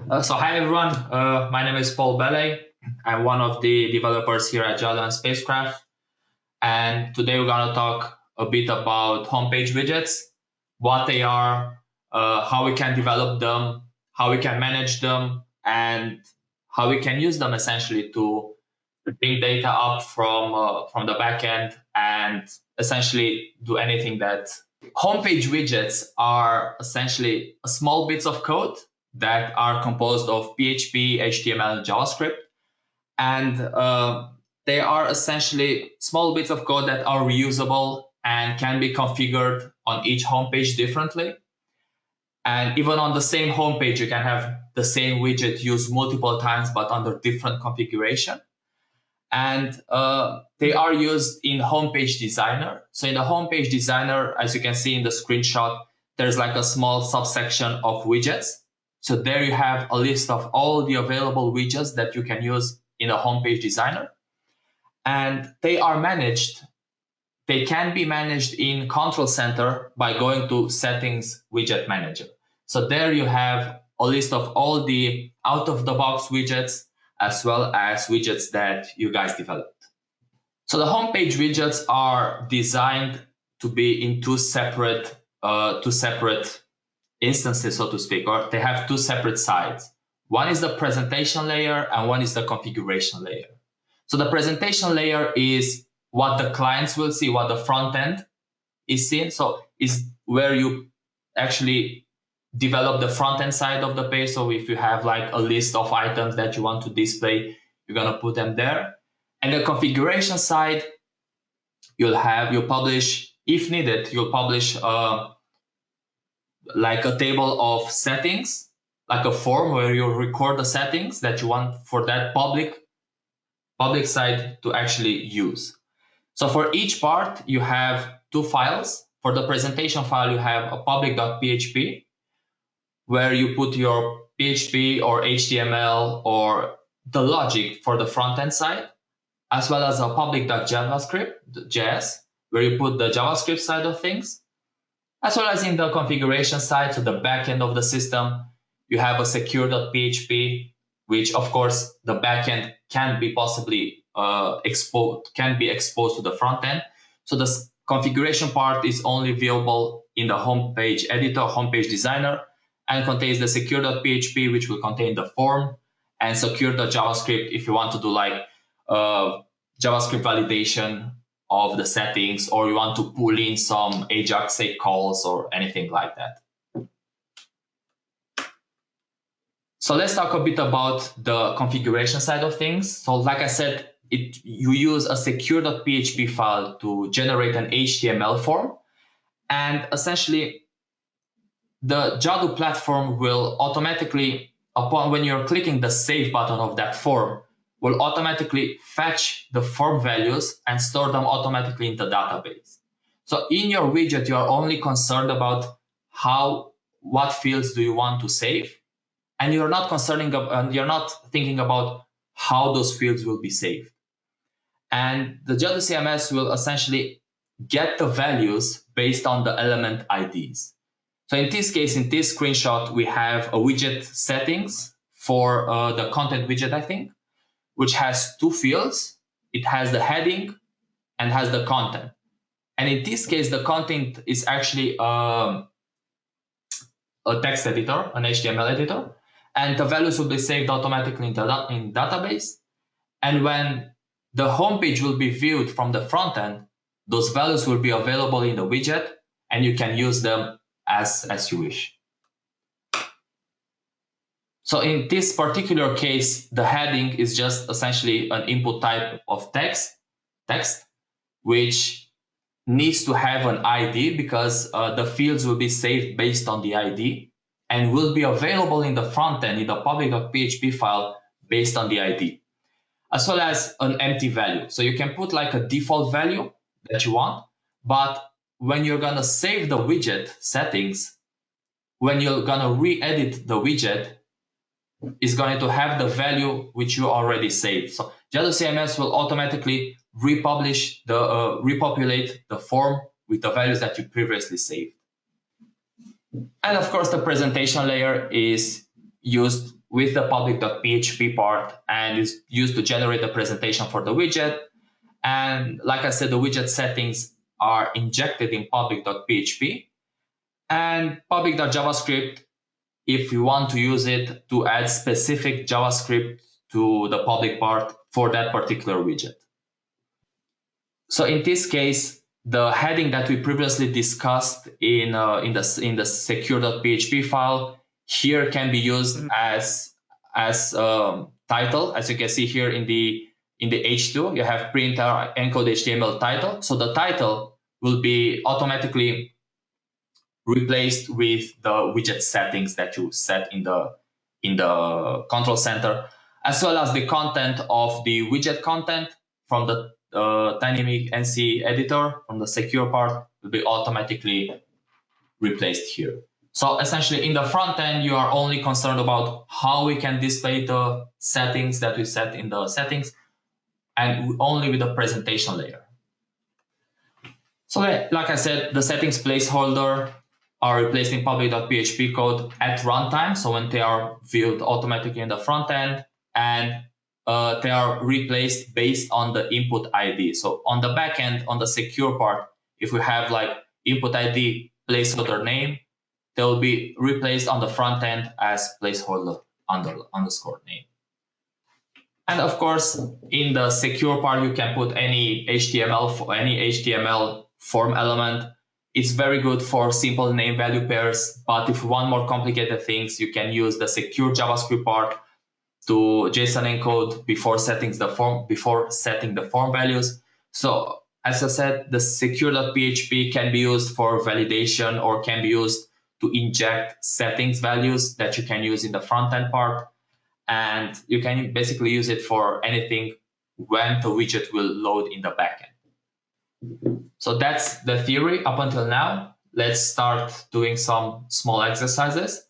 Hi everyone, my name is Bele. I'm one of the developers here at Jadu and Spacecraft. And today we're going to talk a bit about homepage widgets, what they are, how we can develop them, how we can manage them, and how we can use them essentially to bring data up from the backend and essentially do anything that homepage widgets are essentially small bits of code that are composed of PHP, HTML, and JavaScript. And they are essentially small bits of code that are reusable and can be configured on each homepage differently. And even on the same homepage, you can have the same widget used multiple times, but under different configuration. And they are used in homepage designer. So in the homepage designer, as you can see in the screenshot, there's like a small subsection of widgets. So there you have a list of all the available widgets that you can use in a homepage designer. And they are managed. They can be managed in Control Center by going to Settings Widget Manager. So there you have a list of all the out-of-the-box widgets as well as widgets that you guys developed. So the homepage widgets are designed to be in two separate instances, so to speak, or they have two separate sides. One is the presentation layer and one is the configuration layer. So the presentation layer is what the clients will see, what the front end is seeing. So is where you actually develop the front end side of the page. So if you have like a list of items that you want to display, you're going to put them there. And the configuration side, you'll publish, if needed, you'll publish like a table of settings, like a form where you record the settings that you want for that public side to actually use. So for each part, you have two files. For the presentation file, you have a public.php, where you put your PHP or HTML or the logic for the front-end side, as well as a public.javascript.js, where you put the JavaScript side of things, as well as in the configuration side, so the backend of the system, you have a secure.php, which of course the backend can be possibly exposed to the front end. So the configuration part is only viewable in the homepage editor, homepage designer, and contains the secure.php, which will contain the form, and secure.javascript if you want to do like JavaScript validation of the settings, or you want to pull in some Ajax calls or anything like that. So let's talk a bit about the configuration side of things. So like I said, you use a secure.php file to generate an HTML form, and essentially the Jadu platform will automatically, when you're clicking the save button of that form, will automatically fetch the form values and store them automatically in the database. So in your widget, you are only concerned about what fields do you want to save, and you're not thinking about how those fields will be saved. And the Jadu CMS will essentially get the values based on the element IDs. So in this case, in this screenshot, we have a widget settings for the content widget, I think, which has two fields. It has the heading and has the content. And in this case, the content is actually a text editor, an HTML editor, and the values will be saved automatically in database. And when the homepage will be viewed from the front end, those values will be available in the widget, and you can use them as you wish. So in this particular case, the heading is just essentially an input type of text, which needs to have an ID because the fields will be saved based on the ID and will be available in the front end in the public.php file based on the ID, as well as an empty value. So you can put like a default value that you want, but when you're going to save the widget settings, when you're going to re-edit the widget, is going to have the value which you already saved. So Jadu CMS will automatically repopulate the form with the values that you previously saved. And of course, the presentation layer is used with the public.php part and is used to generate the presentation for the widget. And like I said, the widget settings are injected in public.php. And public.javascript, if you want to use it to add specific JavaScript to the public part for that particular widget. So in this case, the heading that we previously discussed in the secure.php file here can be used as title. As you can see here in the H2, you have print encode HTML title. So the title will be automatically replaced with the widget settings that you set in the control center, as well as the content of the widget content from the dynamic NC editor from the secure part will be automatically replaced here. So essentially in the front end, you are only concerned about how we can display the settings that we set in the settings and only with the presentation layer. So like I said, the settings placeholder are replaced in public.php code at runtime. So when they are viewed automatically in the front end, and they are replaced based on the input ID. So on the back end, on the secure part, if we have like input ID placeholder name, they'll be replaced on the front end as placeholder underscore name. And of course, in the secure part, you can put any HTML form element. It's very good for simple name value pairs, but if you want more complicated things, you can use the secure JavaScript part to JSON encode before setting the form values. So as I said, the secure.php can be used for validation or can be used to inject settings values that you can use in the front end part. And you can basically use it for anything when the widget will load in the backend. So that's the theory up until now. Let's start doing some small exercises.